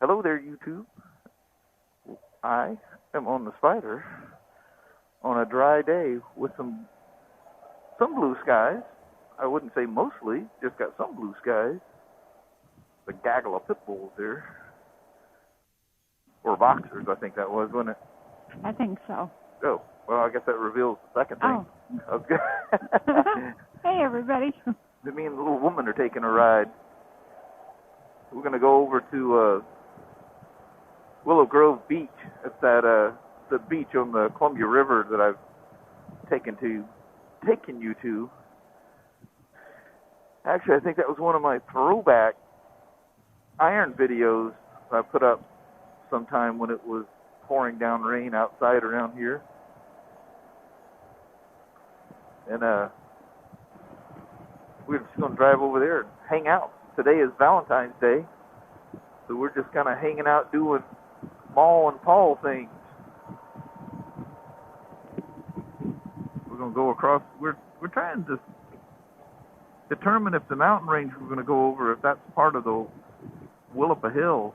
Hello there, YouTube. I am on the Spyder on a dry day with some blue skies. I wouldn't say mostly, just got some blue skies. The gaggle of pit bulls there. Or boxers, I think that was, wasn't it? I think so. Oh, well, I guess that reveals the second thing. Oh. Okay. Hey, everybody. Me and the little woman are taking a ride. We're going to go over to Willow Grove Beach. It's that the beach on the Columbia River that I've taken you to. Actually, I think that was one of my throwback iron videos I put up sometime when it was pouring down rain outside around here. And we're just going to drive over there and hang out. Today is Valentine's Day, so we're just kind of hanging out doing Maul and Paul things. We're going to go across. We're trying to determine if the mountain range we're going to go over, if that's part of the Willapa Hills.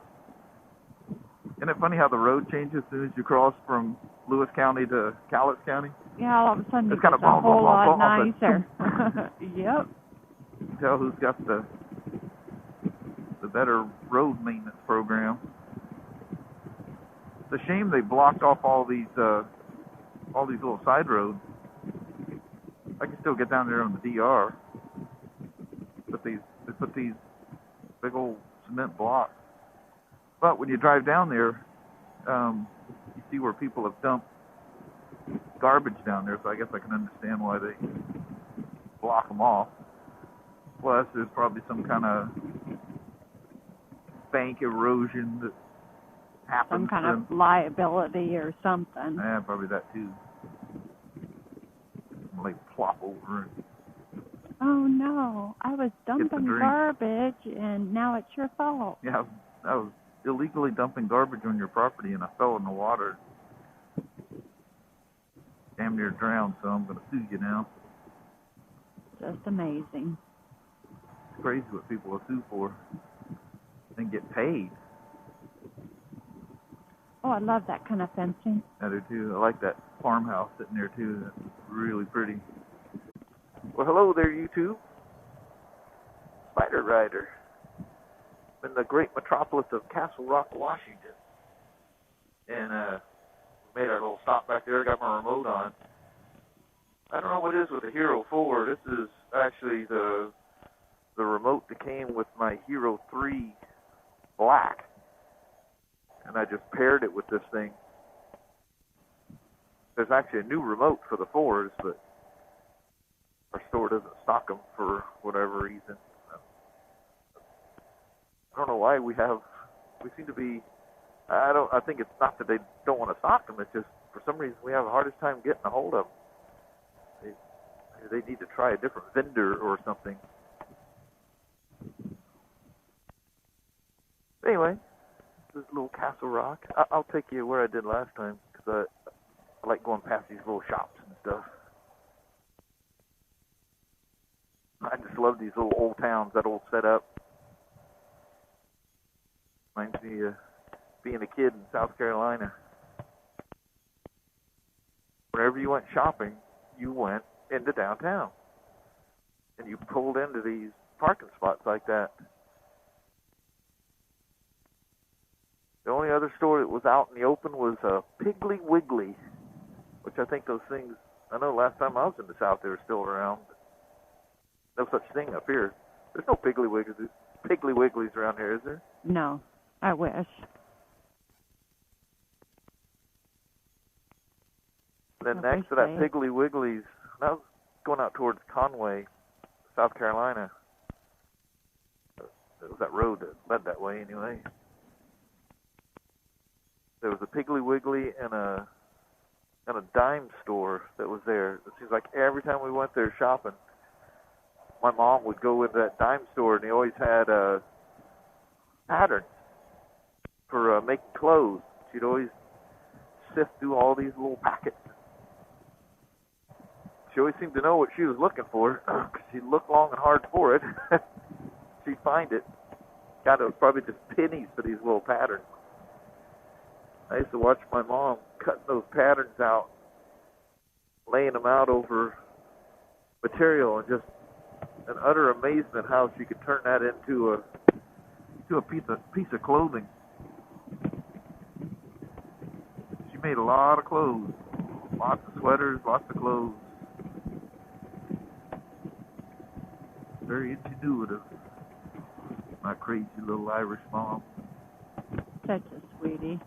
Isn't it funny how the road changes as soon as you cross from Lewis County to Cowlitz County? Yeah, all of a sudden it's it's kind of a whole lot bump, nicer. Yep. You can tell who's got the better road maintenance program. It's a shame they blocked off all these little side roads. I can still get down there on the DR, but they put these big old cement blocks. But when you drive down there, you see where people have dumped garbage down there, so I guess I can understand why they block them off. Plus, there's probably some kind of bank erosion that happens. Some kind of liability or something. Yeah, probably that too. Like plop over. Oh no, I was dumping garbage and now it's your fault. Yeah, I was illegally dumping garbage on your property and I fell in the water. Damn near drowned, so I'm going to sue you now. Just amazing. It's crazy what people will sue for and get paid. Oh, I love that kind of fencing. I do too. I like that farmhouse sitting there too. That's really pretty. Well, hello there, YouTube. Spyder Rider. I'm in the great metropolis of Castle Rock, Washington. And made our little stop back there. Got my remote on. I don't know what it is with the Hero 4. This is actually the remote that came with my Hero 3 Black. And I just paired it with this thing. There's actually a new remote for the 4s, but our store doesn't stock them for whatever reason. I don't know why we seem to be, I think it's not that they don't want to stock them, it's just for some reason we have the hardest time getting a hold of them. They need to try a different vendor or something. Anyway, this is little Castle Rock. I'll take you where I did last time, because I like going past these little shops and stuff. I just love these little old towns, that old setup. Reminds me of being a kid in South Carolina. Whenever you went shopping, you went into downtown. And you pulled into these parking spots like that. The only other store that was out in the open was Piggly Wiggly, which I think those things, I know last time I was in the South they were still around. No such thing up here. There's no Piggly Wigglies around here, is there? No, I wish. Then next to that Piggly Wigglies, I was going out towards Conway, South Carolina. It was that road that led that way anyway. There was a Piggly Wiggly and a dime store that was there. It seems like every time we went there shopping, my mom would go into that dime store, and they always had patterns for making clothes. She'd always sift through all these little packets. She always seemed to know what she was looking for. She'd look long and hard for it. She'd find it. God, it was probably just pennies for these little patterns. I used to watch my mom cutting those patterns out, laying them out over material, and just an utter amazement how she could turn that into a piece of clothing. She made a lot of clothes, lots of sweaters, lots of clothes. Very ingenuitive, my crazy little Irish mom. Such a sweetie.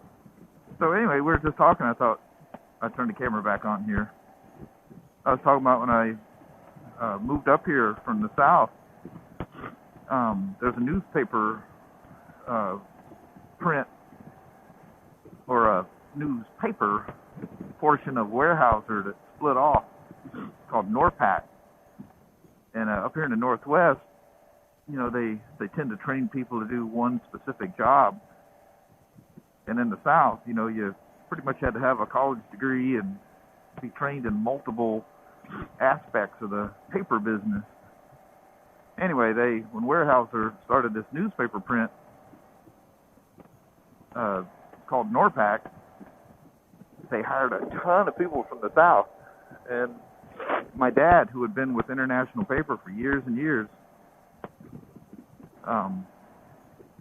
So anyway, we were just talking. I thought I'd turn the camera back on here. I was talking about when I moved up here from the south. There's a newspaper print or a newspaper portion of Weyerhaeuser that split off called Norpac. And up here in the Northwest, you know, they tend to train people to do one specific job. And in the South, you know, you pretty much had to have a college degree and be trained in multiple aspects of the paper business. Anyway, when Weyerhaeuser started this newspaper print called Norpac, they hired a ton of people from the South. And my dad, who had been with International Paper for years and years,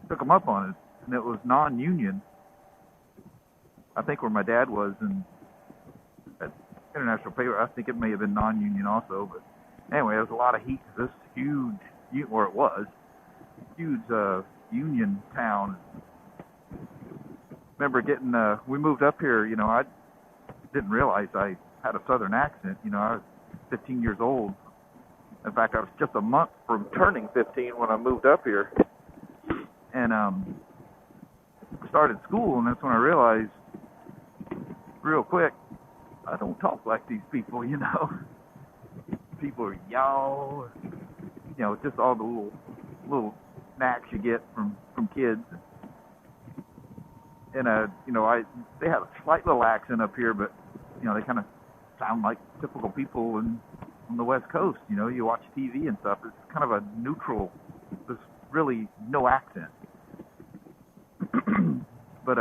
took him up on it, and it was non-union. I think where my dad was at International Paper, I think it may have been non-union also, but anyway, there was a lot of heat. This huge, or it was, huge union town. Remember we moved up here, you know, I didn't realize I had a southern accent. You know, I was 15 years old. In fact, I was just a month from turning 15 when I moved up here. And started school, and that's when I realized real quick, I don't talk like these people, you know. People are y'all, you know, just all the little knacks you get from kids. And you know, they have a slight little accent up here, but you know, they kind of sound like typical people on the West Coast. You know, you watch TV and stuff, it's kind of a neutral, there's really no accent. But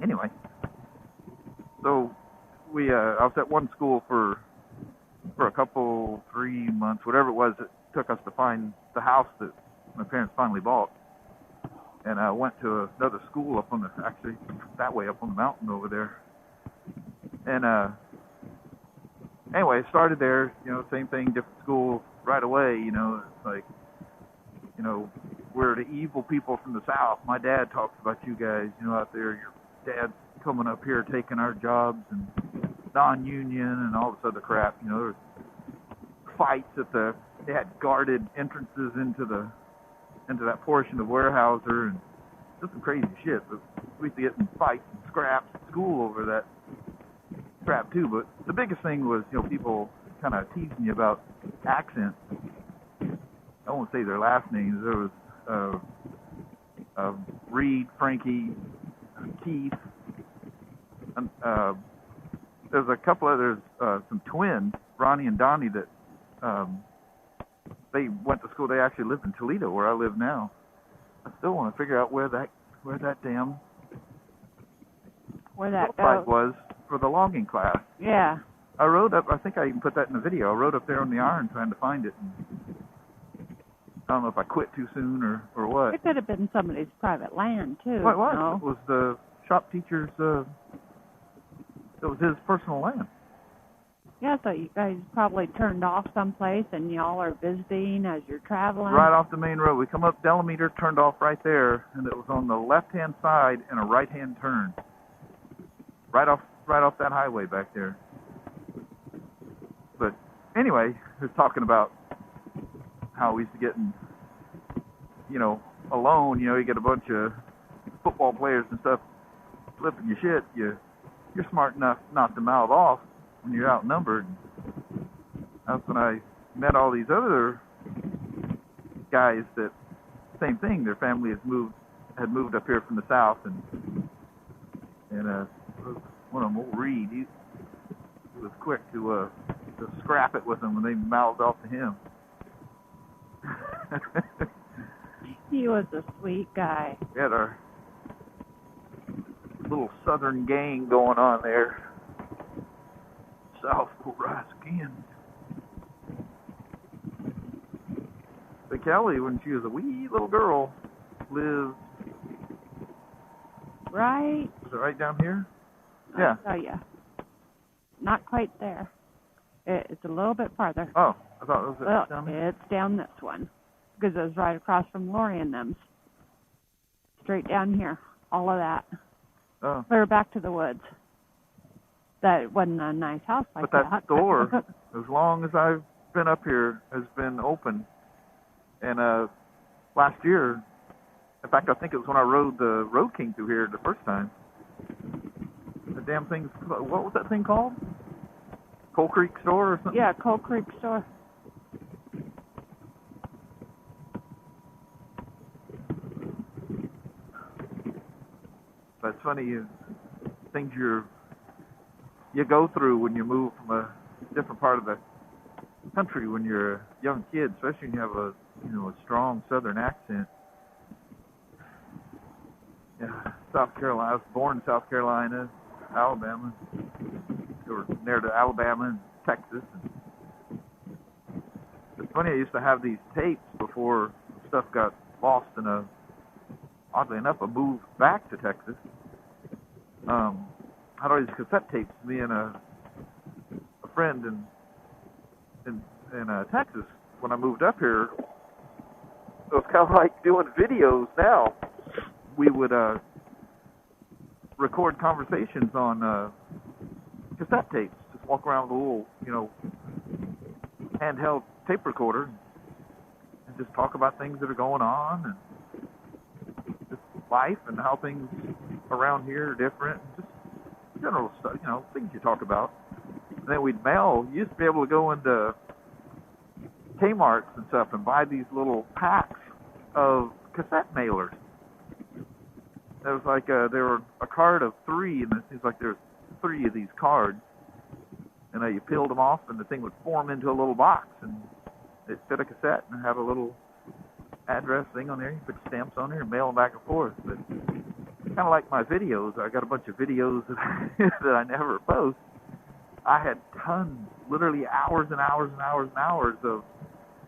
anyway, so I was at one school for a 3 months, whatever it was it took us to find the house that my parents finally bought. And I went to another school up on actually that way up on the mountain over there. And anyway, I started there, you know, same thing, different school right away, you know. It's like, you know, we're the evil people from the South. My dad talks about you guys, you know, out there. Your dad's coming up here taking our jobs and non-union and all this other crap. You know, there was fights they had guarded entrances into that portion of Weyerhaeuser and just some crazy shit. But we used to get in fights and scraps at school over that crap too. But the biggest thing was, you know, people kind of teasing you about accents. I won't say their last names. There was Reed, Frankie, Keith. And, there's a couple others, some twins, Ronnie and Donnie, that they went to school. They actually lived in Toledo, where I live now. I still want to figure out where that goes was for the logging class. Yeah. I rode up. I think I even put that in the video. I rode up there on the iron trying to find it. And I don't know if I quit too soon or what. It could have been somebody's private land too. Well, it was. No? It was the shop teacher's. It was his personal land. Yeah, so you guys probably turned off someplace and y'all are visiting as you're traveling. Right off the main road. We come up Delameter, turned off right there, and it was on the left-hand side and a right-hand turn. Right off that highway back there. But anyway, he was talking about how we used to get in, you know, alone. You know, you get a bunch of football players and stuff flipping your shit. You're smart enough not to mouth off when you're outnumbered. That's when I met all these other guys that, same thing, their family had moved up here from the South, and one of them, old Reed, he was quick to scrap it with them when they mouthed off to him. He was a sweet guy. We had our little southern gang going on there. South will rise again. But Kelly, when she was a wee little girl, lived... Right? Is it right down here? Yeah. I'll tell you. Not quite there. It's a little bit farther. Oh, I thought it was down there. It's down this one. Because it was right across from Lori and them's. Straight down here. All of that. Oh. Clear back to the woods. That wasn't a nice house like that. But that store, as long as I've been up here, has been open. And last year, in fact, I think it was when I rode the Road King through here the first time. The damn thing's, what was that thing called? Coal Creek Store or something? Yeah, Coal Creek Store. But it's funny, things you go through when you move from a different part of the country when you're a young kid, especially when you have a strong Southern accent. Yeah, South Carolina. I was born in South Carolina, Alabama, or near to Alabama and Texas. It's funny, I used to have these tapes before stuff got lost in oddly enough, I moved back to Texas. I had all these cassette tapes. Me and a friend in Texas, when I moved up here, it was kind of like doing videos now. We would record conversations on cassette tapes. Just walk around with a little, handheld tape recorder and just talk about things that are going on and just life and how things around here are different. Just general stuff, things you talk about. And then we'd mail. You used to be able to go into Kmart's and stuff and buy these little packs of cassette mailers. There was like there were a card of 3, and it seems like there's 3 of these cards. And you peeled them off, and the thing would form into a little box, and it fit a cassette and have a little address thing on there. You put stamps on there and mail them back and forth. But kind of like my videos, I got a bunch of videos that I never post. I had tons, literally hours and hours and hours and hours of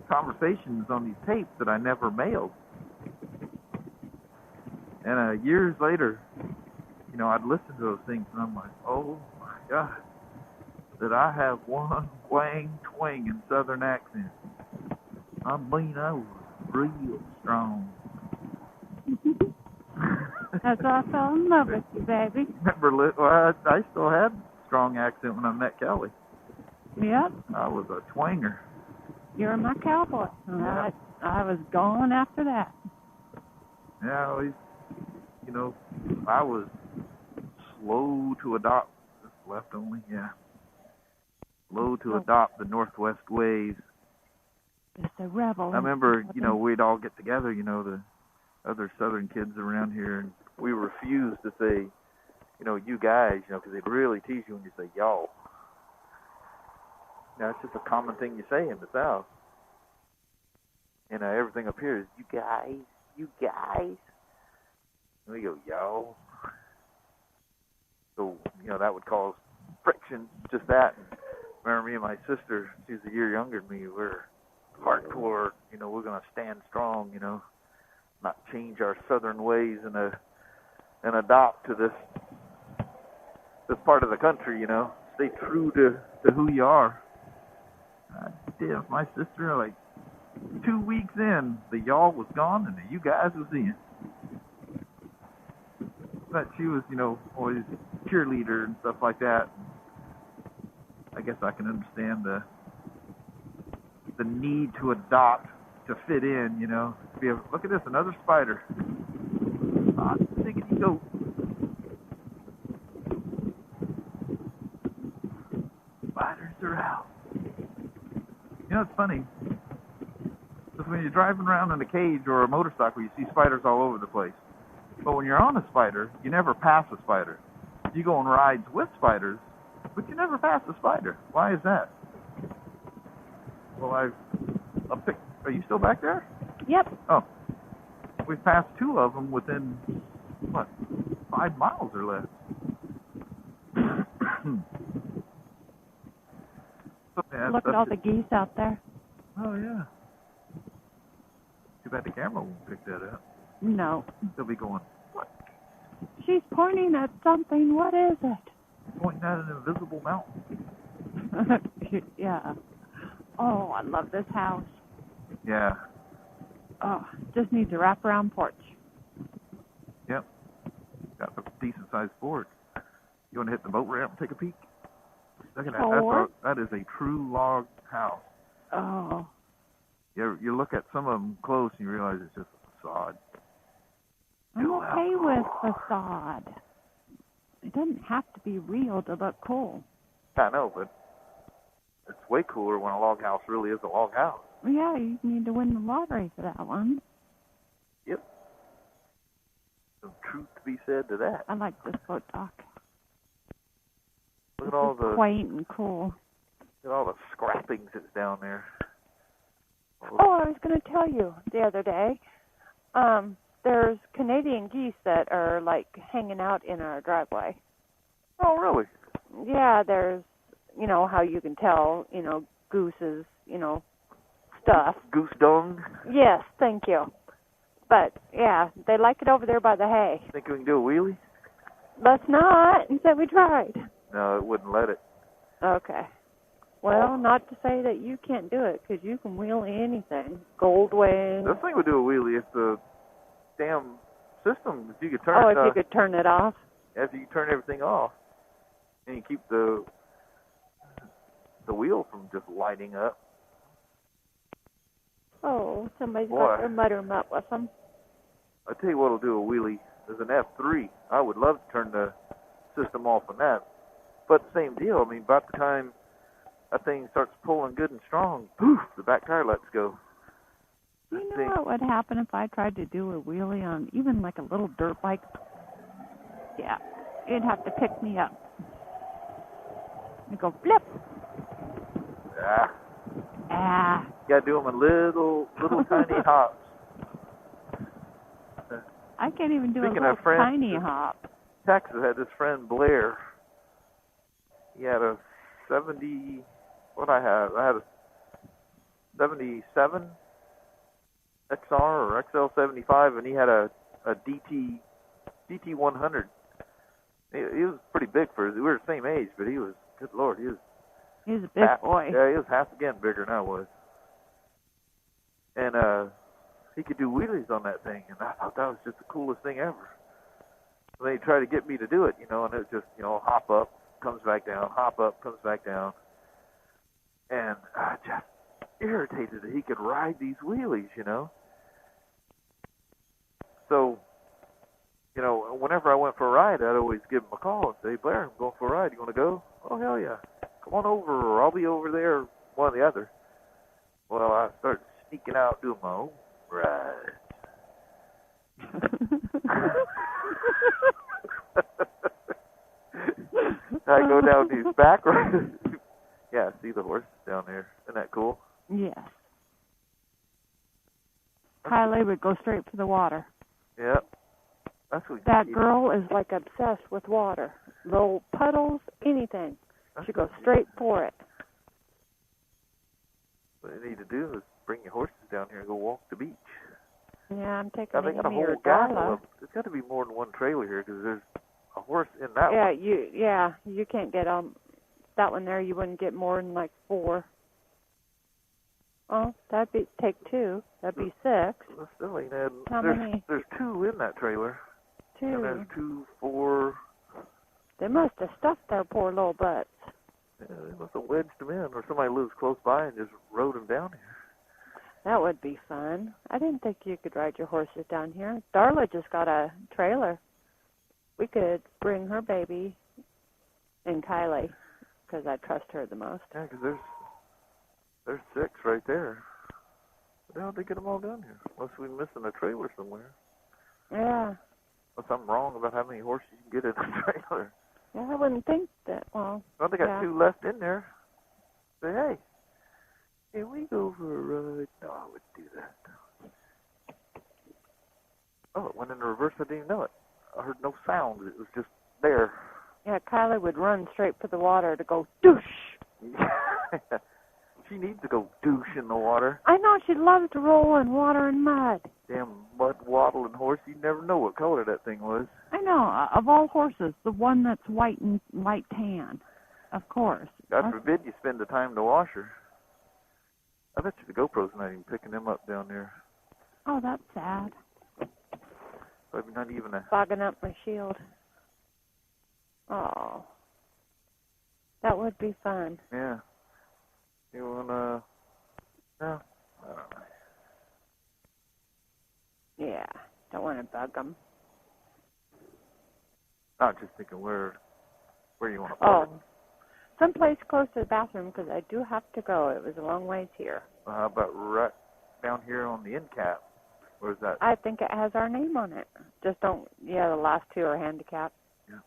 conversations on these tapes that I never mailed. And years later, I'd listen to those things, and I'm like, oh my God, that I have one twang in Southern accent. I mean, I was real strong. That's why I fell in love with you, baby. Remember, I still had a strong accent when I met Kelly. Yep. I was a twanger. You were my cowboy. Yeah. I was gone after that. Yeah, at least, I was slow to adopt. Left only, yeah. Slow to adopt the Northwest ways. Just a rebel. I remember, we'd all get together, the other Southern kids around here, and we refused to say, you guys, because they'd really tease you when you say y'all. It's just a common thing you say in the South. Everything up here is you guys. And we go, y'all. So, that would cause friction, just that. And remember me and my sister, she's a year younger than me, we're hardcore, we're going to stand strong, not change our Southern ways and adopt to this part of the country, stay true to who you are. I did with my sister, like 2 weeks in, the y'all was gone and the you guys was in. But she was, always cheerleader and stuff like that. I guess I can understand the need to adopt to fit in, Look at this, another Spyder. Ah, diggity go. Spiders are out. It's funny. Because when you're driving around in a cage or a motorcycle, you see spiders all over the place. But when you're on a spider, you never pass a spider. You go on rides with spiders, but you never pass a spider. Why is that? Well, I'll pick. Are you still back there? Yep. Oh. We passed 2 of them within, what, 5 miles or less. So, yeah, Look at all the geese out there. Oh, yeah. Too bad the camera won't pick that up. No. They'll be going, what? She's pointing at something. What is it? Pointing at an invisible mountain. Yeah. Oh, I love this house. Yeah. Oh, just needs a wraparound porch. Yep. Got a decent sized board. You want to hit the boat ramp and take a peek? Look at that. That is a true log house. Oh. You look at some of them close and you realize it's just a facade. I'm okay with facade. It doesn't have to be real to look cool. I know, but it's way cooler when a log house really is a log house. Yeah, you need to win the lottery for that one. Yep. Some truth to be said to that. I like this boat dock. Look at all the quaint and cool. Look at all the scrappings that's down there. Oh, I was going to tell you the other day. There's Canadian geese that are like hanging out in our driveway. Oh, really? Yeah, there's, how you can tell, gooses, stuff. Goose dung? Yes, thank you. But, yeah, they like it over there by the hay. Think we can do a wheelie? Let's not. You said we tried. No, it wouldn't let it. Okay. Well, not to say that you can't do it, because you can wheelie anything. Gold wing. This thing would do a wheelie if the damn system, if you could turn if you could turn it off. If you turn everything off, and you keep the wheel from just lighting up. Oh, somebody's got their mutter mutt with them. I tell you what'll do a wheelie. There's an F3. I would love to turn the system off on that. But same deal. I mean, about the time that thing starts pulling good and strong, poof, the back tire lets go. You know what would happen if I tried to do a wheelie on even like a little dirt bike? Yeah, it'd have to pick me up. You go flip. Ah. You gotta do them in little tiny hops. I can't even do Speaking a of little friends, tiny hop. Texas had this friend Blair. He had a 70. What I had a 77 XR or XL75, and he had a Pt.100. He was pretty big we were the same age, but he was, good Lord, he was a big boy. Yeah, he was half again bigger than I was. And he could do wheelies on that thing, and I thought that was just the coolest thing ever. So they tried to get me to do it, and it was just, hop up, comes back down, hop up, comes back down. And just irritated that he could ride these wheelies, So, whenever I went for a ride, I'd always give him a call and say, Blair, I'm going for a ride. You want to go? Oh, hell yeah. Come on over, or I'll be over there, one or the other. Well, I started sneaking out, doing my own ride. I go down these back roads. Yeah, see the horse down there. Isn't that cool? Yes. Kylie would go straight for the water. Yep. That's what that girl is like obsessed with water. Little puddles, anything. She goes straight for it. What you need to do is bring your horses down here and go walk the beach. Yeah, I'm taking They got a me whole or gaggle Darla. of. There's got to be more than one trailer here because there's a horse in that one. You can't get that one there. You wouldn't get more than like 4. Oh, that'd be take 2. That'd be 6. Well, still ain't adding. How many? There's 2 in that trailer. 2. And there's 2, 4. They must have stuffed their poor little butts. Yeah, they must have wedged them in, or somebody lives close by and just rode them down here. That would be fun. I didn't think you could ride your horses down here. Darla just got a trailer. We could bring her baby and Kylie, because I trust her the most. Yeah, because there's 6 right there. How'd they get them all down here? Unless we're missing a trailer somewhere. Yeah. Or something wrong about how many horses you can get in a trailer. Yeah, I wouldn't think that. Well, they got 2 left in there. Say, hey, can we go for a ride? No, I wouldn't do that. Oh, it went into reverse. I didn't even know it. I heard no sound. It was just there. Yeah, Kylie would run straight for the water to go douche. She needs to go douche in the water. I know, she loves to roll in water and mud. Damn mud waddling horse. You never know what color that thing was. I know. Of all horses, the one that's white and light tan. Of course. God forbid you spend the time to wash her. I bet you the GoPro's not even picking them up down there. Oh, that's sad. Probably not even a... Fogging up my shield. Oh. That would be fun. Yeah. You wanna... No. I don't know. Yeah. Don't want to bug them. I'm just thinking where you want to park. Oh. Someplace close to the bathroom, because I do have to go. It was a long ways here. Well, how about right down here on the end cap? Where's that? I think it has our name on it. Just don't, yeah, the last two are handicapped. Yeah.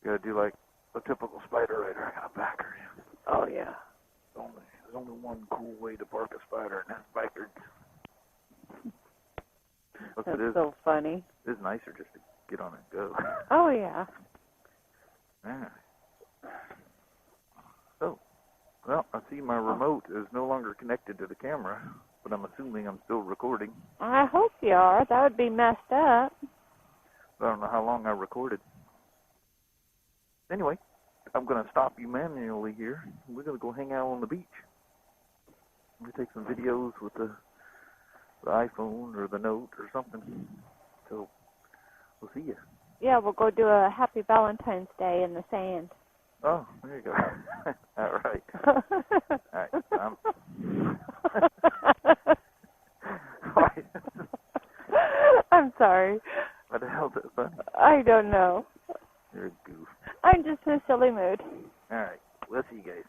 You gotta do like a typical Spyder rider. I gotta back her. Oh, yeah. There's only one cool way to park a Spyder, and that's backwards. That's so funny. It is nicer just to get on and go. Oh, yeah. Yeah. So, well, I see my remote is no longer connected to the camera, but I'm assuming I'm still recording. I hope you are. That would be messed up. I don't know how long I recorded. Anyway, I'm going to stop you manually here. We're going to go hang out on the beach. We're going to take some videos with the iPhone or the Note or something. So, we'll see you. Yeah, we'll go do a happy Valentine's Day in the sand. Oh, there you go. All right. All right. I'm sorry. What the hell is that funny? I don't know. You're a goof. I'm just in a silly mood. All right. We'll see you guys.